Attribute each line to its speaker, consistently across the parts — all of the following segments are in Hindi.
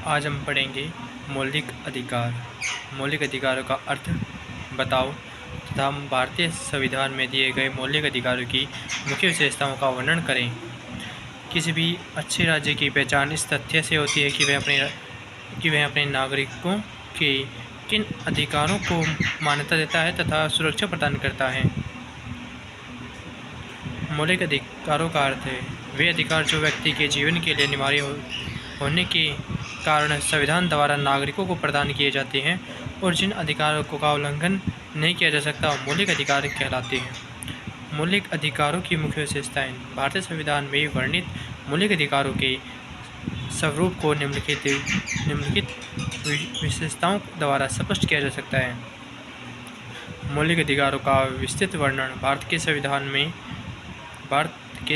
Speaker 1: आज हम पढ़ेंगे मौलिक अधिकार। मौलिक अधिकारों का अर्थ बताओ तथा हम भारतीय संविधान में दिए गए मौलिक अधिकारों की मुख्य विशेषताओं का वर्णन करें। किसी भी अच्छे राज्य की पहचान इस तथ्य से होती है कि वह अपने नागरिकों के किन अधिकारों को मान्यता देता है तथा सुरक्षा प्रदान करता है। मौलिक अधिकारों का अर्थ है वे अधिकार जो व्यक्ति के जीवन के लिए अनिवार्य होने के कारण संविधान द्वारा नागरिकों को प्रदान किए जाते हैं और जिन अधिकारों का उल्लंघन नहीं किया जा सकता मौलिक अधिकार कहलाते हैं। मौलिक अधिकारों की मुख्य विशेषताएं। भारतीय संविधान में वर्णित मौलिक अधिकारों के स्वरूप को निम्नलिखित विशेषताओं द्वारा स्पष्ट किया जा सकता है। मौलिक अधिकारों का विस्तृत वर्णन। भारत के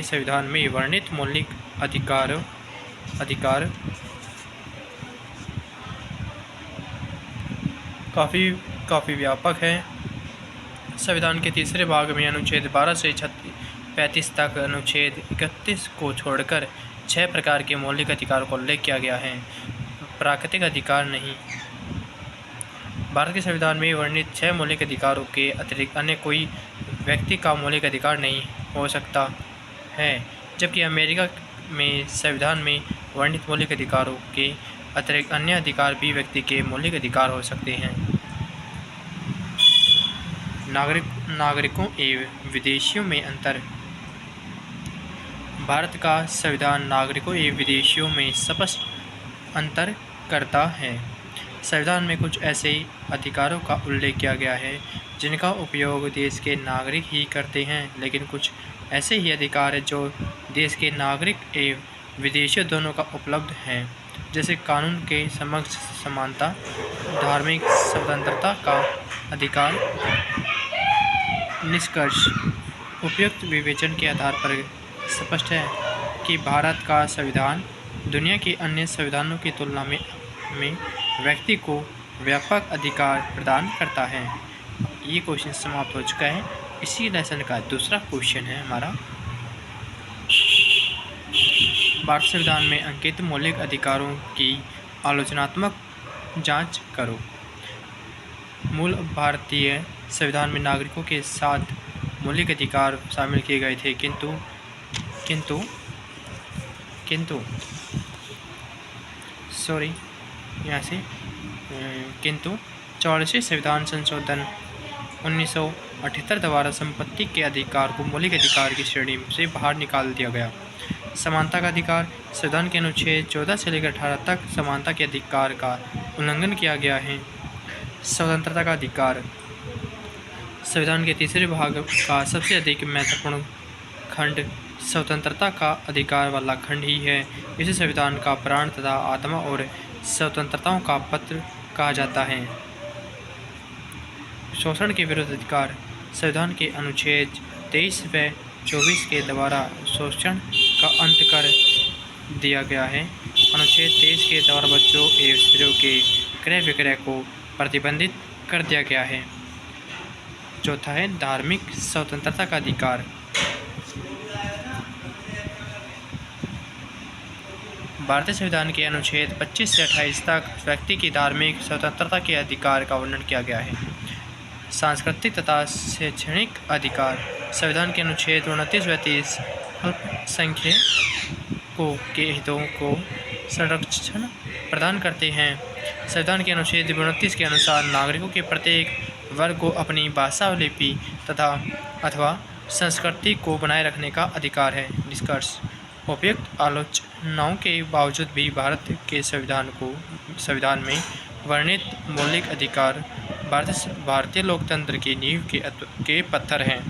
Speaker 1: संविधान में वर्णित मौलिक अधिकार काफ़ी व्यापक है। संविधान के तीसरे भाग में अनुच्छेद 12 से 35 तक अनुच्छेद 31 को छोड़कर 6 प्रकार के मौलिक अधिकारों का उल्लेख किया गया है। प्राकृतिक अधिकार नहीं। भारत के संविधान में वर्णित 6 मौलिक अधिकारों के अतिरिक्त अन्य कोई व्यक्ति का मौलिक अधिकार नहीं हो सकता है, जबकि अमेरिका में संविधान में वर्णित मौलिक अधिकारों के अतिरिक्त अन्य अधिकार भी व्यक्ति के मौलिक अधिकार हो सकते हैं। नागरिकों एवं विदेशियों में अंतर। भारत का संविधान नागरिकों एवं विदेशियों में स्पष्ट अंतर करता है। संविधान में कुछ ऐसे अधिकारों का उल्लेख किया गया है जिनका उपयोग देश के नागरिक ही करते हैं, लेकिन कुछ ऐसे ही अधिकार हैं जो देश के नागरिक एवं विदेशियों दोनों का उपलब्ध हैं, जैसे कानून के समक्ष समानता, धार्मिक स्वतंत्रता का अधिकार। निष्कर्ष। उपयुक्त विवेचन के आधार पर स्पष्ट है कि भारत का संविधान दुनिया के अन्य संविधानों की तुलना में व्यक्ति को व्यापक अधिकार प्रदान करता है। ये क्वेश्चन समाप्त हो चुका है। इसी लेसन का दूसरा क्वेश्चन है हमारा, भारत संविधान में अंकित मौलिक अधिकारों की आलोचनात्मक जांच करो। मूल भारतीय संविधान में नागरिकों के साथ मौलिक अधिकार शामिल किए गए थे, किंतु 44वें संविधान संशोधन 1978 द्वारा संपत्ति के अधिकार को मौलिक अधिकार की श्रेणी से बाहर निकाल दिया गया। समानता का अधिकार। संविधान के अनुच्छेद 14 से लेकर 18 तक समानता के अधिकार का उल्लंघन किया गया है। स्वतंत्रता का अधिकार। संविधान के तीसरे भाग का सबसे अधिक महत्वपूर्ण खंड स्वतंत्रता का अधिकार वाला खंड ही है। इसे संविधान का प्राण तथा आत्मा और स्वतंत्रताओं का पत्र कहा जाता है। शोषण के विरुद्ध अधिकार। संविधान के अनुच्छेद 23 व 24 के द्वारा शोषण का अंत कर दिया गया है। अनुच्छेद 23 के द्वारा बच्चों एवं स्त्रियों के क्रय विक्रय को प्रतिबंधित कर दिया गया है। चौथा है धार्मिक स्वतंत्रता का अधिकार। भारतीय संविधान के अनुच्छेद 25 से 28 तक व्यक्ति की धार्मिक स्वतंत्रता के अधिकार का वर्णन किया गया है। सांस्कृतिक तथा शैक्षणिक अधिकार। संविधान के अनुच्छेद 29 व 30 अल्पसंख्यकों के हितों को संरक्षण प्रदान करते हैं। संविधान के अनुच्छेद 29 के अनुसार नागरिकों के प्रत्येक वर्ग को अपनी भाषा, लिपि तथा अथवा संस्कृति को बनाए रखने का अधिकार है। निष्कर्ष। उपयुक्त आलोचनाओं के बावजूद भी भारत के संविधान में वर्णित मौलिक अधिकार भारतीय लोकतंत्र की नींव के पत्थर हैं।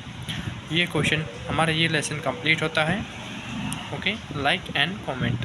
Speaker 1: ये क्वेश्चन हमारा ये लेसन कंप्लीट होता है। Okay, like and comment.